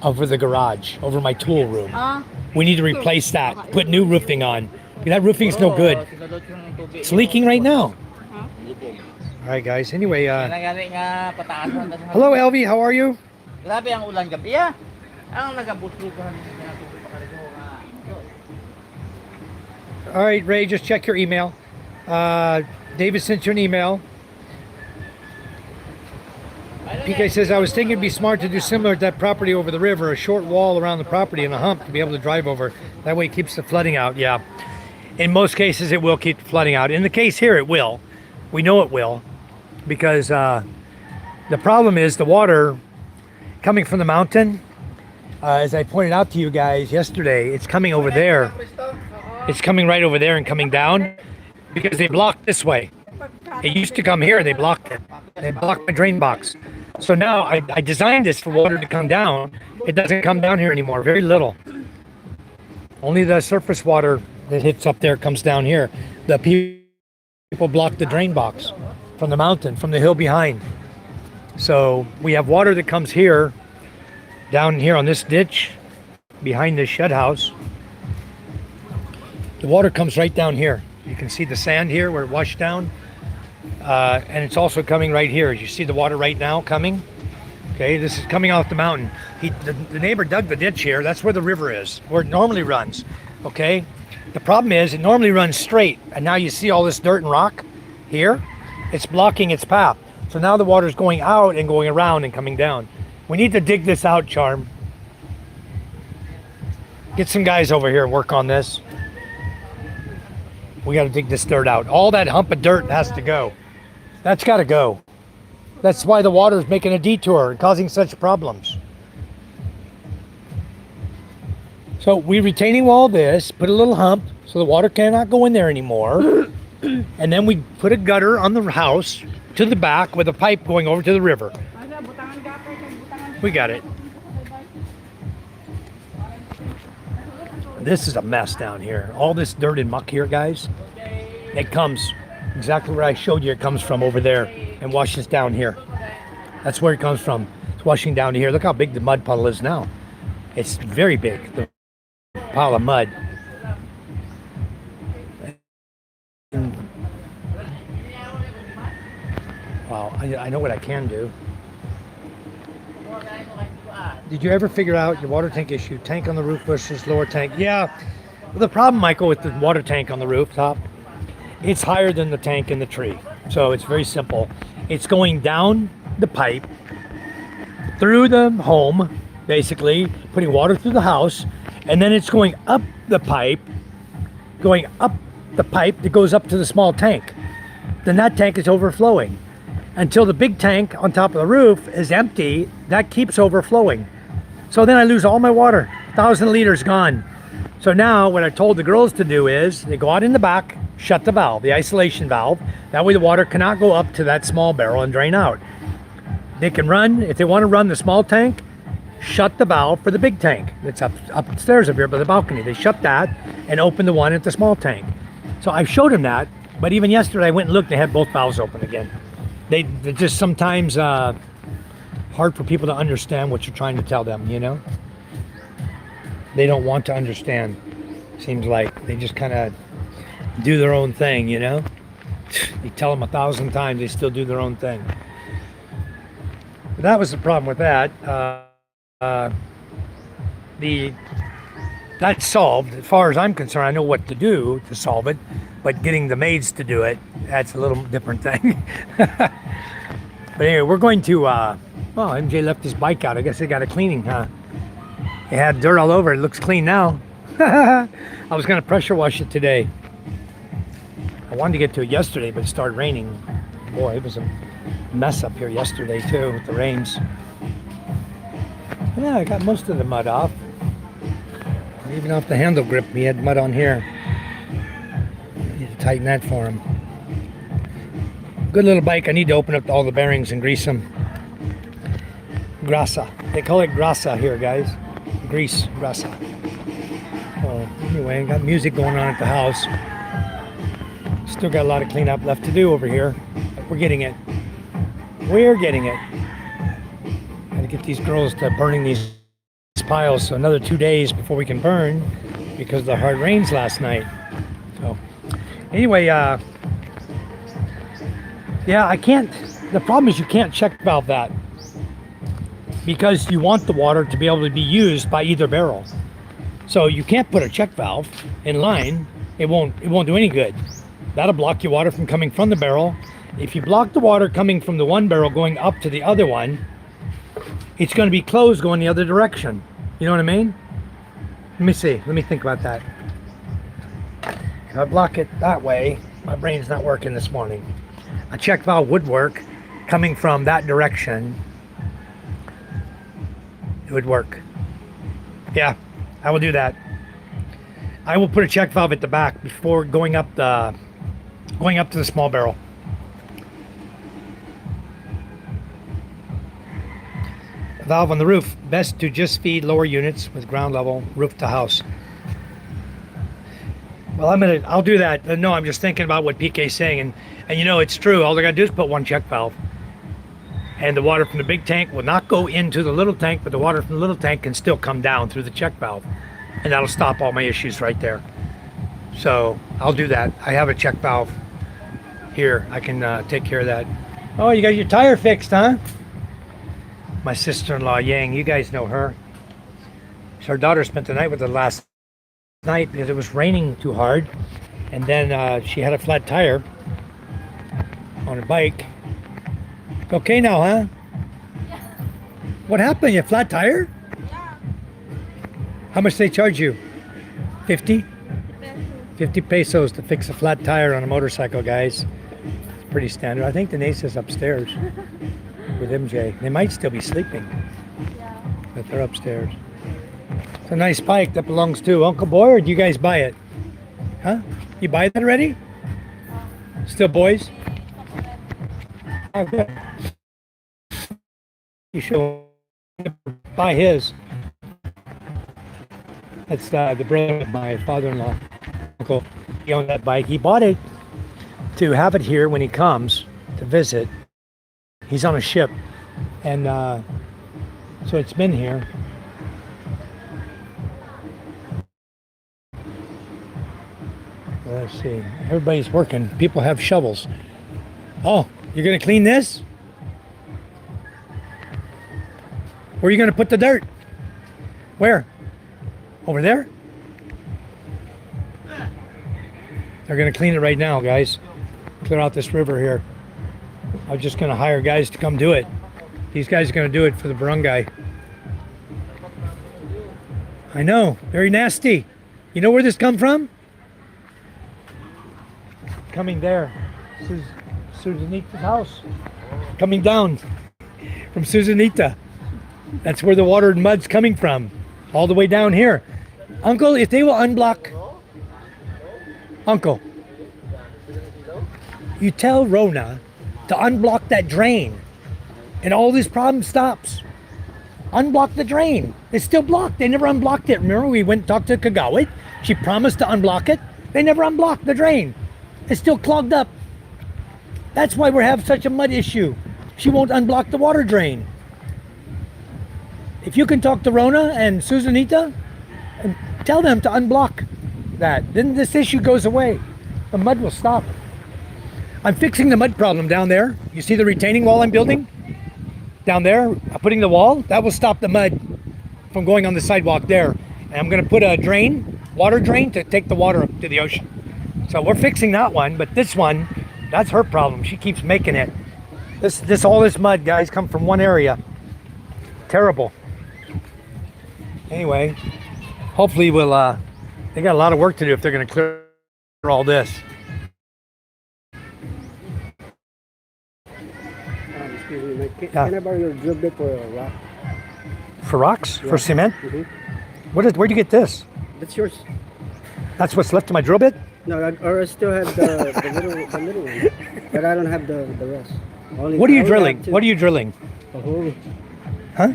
over the garage, over my tool room. We need to replace that. Put new roofing on. That roofing is no good. It's leaking right now. All right, guys. Anyway, hello, Elvie. How are you? Grabe ang ulan gabi. Ang nagabuslo ko All right, Ray. Just check your email. David sent you an email. PK says, I was thinking it'd be smart to do similar to that property over the river, a short wall around the property and a hump to be able to drive over. That way it keeps the flooding out. Yeah. In most cases, it will keep the flooding out. In the case here, it will. We know it will because the problem is the water coming from the mountain, as I pointed out to you guys yesterday, it's coming over there. It's coming right over there and coming down because they blocked this way. It used to come here, they blocked it. They blocked my drain box. So now I designed this for water to come down. It doesn't come down here anymore, very little. Only the surface water that hits up there comes down here. The people block the drain box from the mountain, from the hill behind. So we have water that comes here, down here on this ditch, behind this shed house. The water comes right down here. You can see the sand here where it washed down. And it's also coming right here. You see the water right now coming? Okay, this is coming off the mountain. The neighbor dug the ditch here. That's where the river is, where it normally runs. Okay? The problem is it normally runs straight. And now you see all this dirt and rock here. It's blocking its path. So now the water's going out and going around and coming down. We need to dig this out, Charm. Get some guys over here and work on this. We got to dig this dirt out. All that hump of dirt has to go. That's got to go. That's why the water is making a detour and causing such problems. So we retaining wall this, put a little hump so the water cannot go in there anymore. And then we put a gutter on the house to the back with a pipe going over to the river. We got it. This is a mess down here. All this dirt and muck here, guys. It comes exactly where I showed you. It comes from over there and washes down here. That's where it comes from. It's washing down to here. Look how big the mud puddle is now. It's very big, the pile of mud. Wow, I know what I can do. Did you ever figure out your water tank issue? Tank on the roof versus lower tank? Yeah. Well, the problem, Michael, with the water tank on the rooftop, it's higher than the tank in the tree. So it's very simple. It's going down the pipe, through the home, basically, putting water through the house, and then it's going up the pipe that goes up to the small tank. Then that tank is overflowing. Until the big tank on top of the roof is empty, that keeps overflowing. So then I lose all my water, 1,000 liters gone. So now what I told the girls to do is they go out in the back, shut the valve, the isolation valve. That way the water cannot go up to that small barrel and drain out. They can run, if they want to run the small tank, shut the valve for the big tank. It's upstairs up here by the balcony. They shut that and open the one at the small tank. So I showed them that, but even yesterday I went and looked, they had both valves open again. They're just sometimes hard for people to understand what you're trying to tell them, you know? They don't want to understand. Seems like they just kind of do their own thing, you know? You tell them 1,000 times, they still do their own thing. But that was the problem with that. That's solved. As far as I'm concerned, I know what to do to solve it, but getting the maids to do it, that's a little different thing. But anyway, we're going to, well, MJ left his bike out. I guess they got a cleaning, huh? It had dirt all over it. It looks clean now. I was going to pressure wash it today. I wanted to get to it yesterday, but it started raining. Boy, it was a mess up here yesterday too with the rains. Yeah, I got most of the mud off. Even off the handle grip, he had mud on here. I need to tighten that for him. Good little bike. I need to open up all the bearings and grease them. Grasa. They call it grasa here, guys. Grease, grasa. Well, anyway, got music going on at the house. Still got a lot of cleanup left to do over here, but we're getting it. We're getting it. Got to get these girls to burning these piles, so another 2 days before we can burn because of the hard rains last night. So anyway, yeah, I can't, the problem is you can't check valve that because you want the water to be able to be used by either barrel. So you can't put a check valve in line. It won't do any good. That'll block your water from coming from the barrel. If you block the water coming from the one barrel going up to the other one, it's going to be closed going the other direction. You know what I mean? Let me see. Let me think about that. If I block it that way, my brain's not working this morning. A check valve would work coming from that direction. It would work. Yeah, I will do that. I will put a check valve at the back before going up to the small barrel. Valve on the roof, best to just feed lower units with ground level roof to house. Well, I'll do that. No, I'm just thinking about what PK's saying, and you know it's true. All they gotta do is put one check valve, and the water from the big tank will not go into the little tank, but the water from the little tank can still come down through the check valve, and that'll stop all my issues right there. So I'll do that. I have a check valve here. I can take care of that. Oh, you got your tire fixed, huh? My sister-in-law, Yang, you guys know her. So her daughter spent the night with her last night because it was raining too hard. And then she had a flat tire on her bike. Okay now, huh? Yeah. What happened? You flat tire? Yeah. How much they charge you? 50? 50 pesos to fix a flat tire on a motorcycle, guys. It's pretty standard. I think Denise is upstairs with MJ. They might still be sleeping, Yeah. but they're upstairs. It's a nice bike that belongs to Uncle Boy, or do you guys buy it? Huh? You buy that already? Still boys? Oh, good. You should buy his. That's the brother of my father-in-law, Uncle. He owned that bike. He bought it to have it here when he comes to visit. He's on a ship And so it's been here. Let's see. Everybody's working. People have shovels. Oh, you're going to clean this? Where are you going to put the dirt? Where? Over there? They're going to clean it right now, guys. Clear out this river here. I'm just going to hire guys to come do it. These guys are going to do it for the barangay. I know. Very nasty. You know where this come from? Coming there. Susanita's house. Coming down from Susanita. That's where the water and mud's coming from. All the way down here. Uncle, if they will unblock... Uncle, you tell Rona to unblock that drain and all this problem stops. Unblock the drain. It's still blocked. They never unblocked it. Remember, we went and talked to Kagawit. She promised to unblock it. They never unblocked the drain. It's still clogged up. That's why we're having such a mud issue. She won't unblock the water drain. If you can talk to Rona and Susanita and tell them to unblock that, then this issue goes away. The mud will stop. I'm fixing the mud problem down there. You see the retaining wall I'm building? Down there, I'm putting the wall. That will stop the mud from going on the sidewalk there. And I'm going to put a drain, water drain, to take the water up to the ocean. So we're fixing that one, but this one, that's her problem. She keeps making it. All this mud, guys, come from one area. Terrible. Anyway, hopefully we'll, they got a lot of work to do if they're going to clear all this. Excuse me, can I borrow your drill bit for a rock? For rocks? Yeah. For cement? Mm-hmm. Where'd you get this? That's yours. That's what's left of my drill bit? No, or I still have the little one, but I don't have the rest. What are you drilling? What are you drilling? A hole. Huh?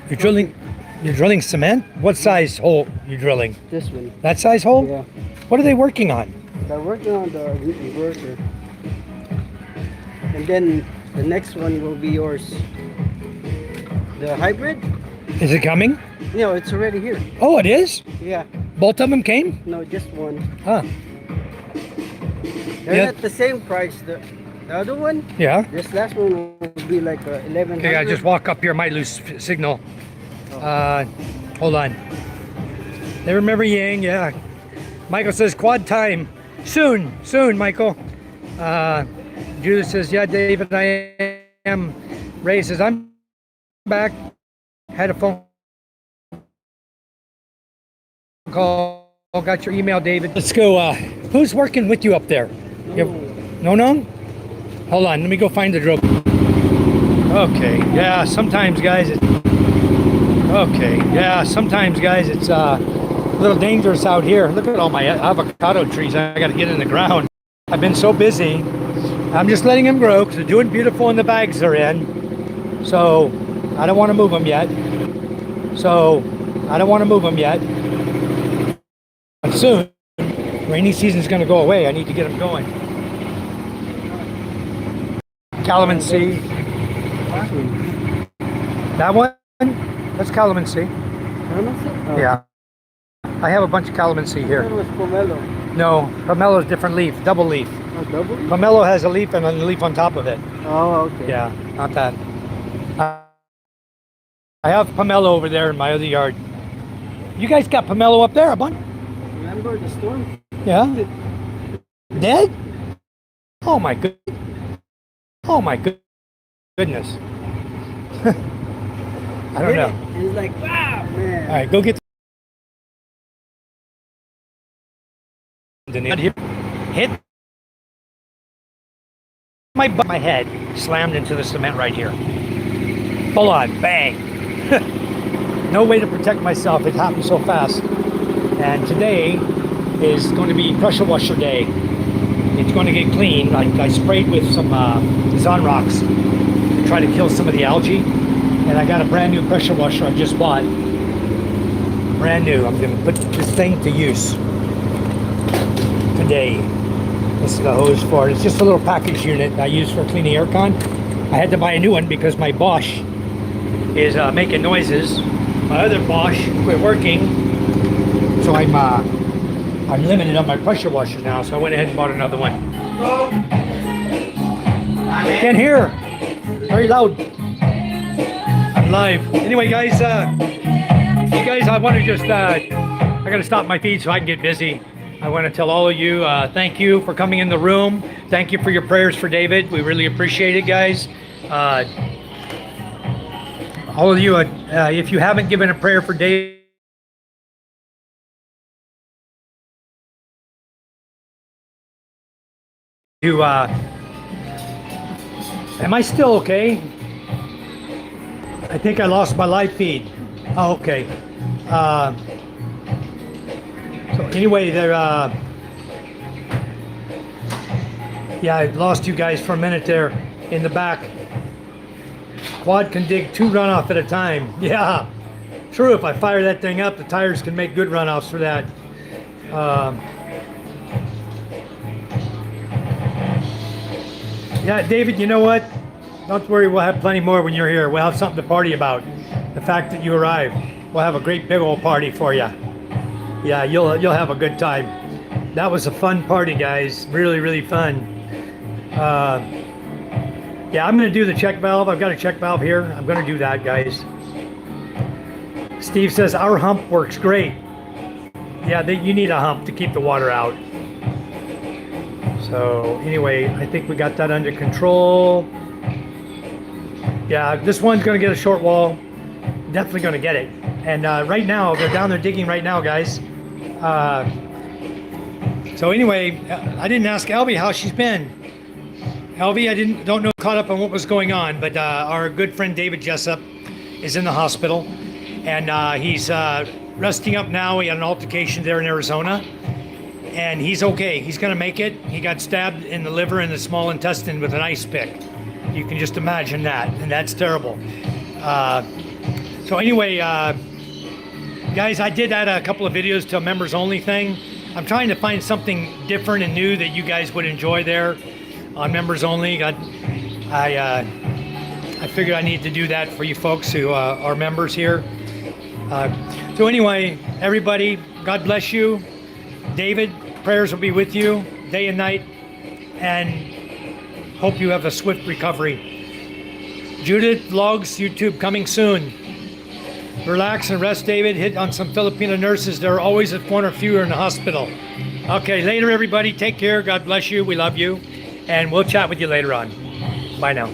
You're drilling cement? What size hole you drilling? This one. That size hole? Yeah. What are they working on? They're working on the inverter. And then the next one will be yours. The hybrid? Is it coming? No, it's already here. Oh, it is? Yeah. Both of them came? No, just one. Huh. They're not the same price. The other one? Yeah. This last one will be like 1100. Okay, I just walk up here. Might lose signal. Hold on. They remember Yang, yeah. Michael says quad time. Soon, Michael. Judith says, yeah, David, I am. Ray says, I'm back. Had a phone call. Got your email, David. Let's go. Who's working with you up there? No? Hold on, let me go find the drill. Okay, yeah, sometimes guys it's a little dangerous out here. Look at all my avocado trees. I got to get in the ground. I've been so busy. I'm just letting them grow because they're doing beautiful in the bags they're in. So I don't want to move them yet. But soon, rainy season's going to go away. I need to get them going. Calamansi. That one? That's calamansi. Oh. Yeah. I have a bunch of calamansi here. That was pomelo. No, pomelo is different leaf, double leaf. Oh, double? Pomelo has a leaf and a leaf on top of it. Oh, okay. Yeah, not that. I have pomelo over there in my other yard. You guys got pomelo up there, a bunch? Remember the storm? Yeah. Dead? Oh my good. Oh my goodness. I don't know. And it's like, wow, man. All right, go get hit my head slammed into the cement right here. Full on, bang. No way to protect myself. It happened so fast. And today is going to be pressure washer day. It's going to get clean. I sprayed with some Zonrox to try to kill some of the algae. And I got a brand new pressure washer I just bought. Brand new. I'm going to put this thing to use today. This is the hose for it. It's just a little package unit I use for cleaning aircon. I had to buy a new one because my Bosch is making noises. My other Bosch quit working, so I'm limited on my pressure washer now. So I went ahead and bought another one. Can't hear. Very loud. I'm live. Anyway, guys, I want to just I got to stop my feed so I can get busy. I want to tell all of you, thank you for coming in the room. Thank you for your prayers for David. We really appreciate it, guys. All of you, if you haven't given a prayer for David, am I still okay? I think I lost my live feed. Oh, okay. So anyway, yeah, I lost you guys for a minute there in the back. Quad can dig 2 runoff at a time. Yeah, true. If I fire that thing up, the tires can make good runoffs for that. Yeah, David, you know what? Don't worry, we'll have plenty more when you're here. We'll have something to party about. The fact that you arrived, we'll have a great big old party for you. Yeah, you'll have a good time. That was a fun party, guys. Really, really fun. Yeah, I'm gonna do the check valve. I've got a check valve here. I'm gonna do that, guys. Steve says our hump works great. Yeah, you need a hump to keep the water out. So anyway, I think we got that under control. Yeah, this one's gonna get a short wall. Definitely gonna get it. And right now, they're down there digging right now, guys. So anyway, I didn't ask Elvie how she's been. Elvie, I don't know, caught up on what was going on, but our good friend David Jessup is in the hospital, and he's resting up now. He had an altercation there in Arizona, and he's okay. He's gonna make it. He got stabbed in the liver and the small intestine with an ice pick. You can just imagine that, and that's terrible. So anyway, guys, I did add a couple of videos to a members only thing. I'm trying to find something different and new that you guys would enjoy there on members only. I figured I need to do that for you folks who are members here. So anyway, everybody, God bless you. David, prayers will be with you day and night, and hope you have a swift recovery. Judith Vlogs YouTube coming soon. Relax and rest, David. Hit on some Filipino nurses. They're always at one or fewer in the hospital. Okay, later, everybody. Take care. God bless you. We love you. And we'll chat with you later on. Bye now.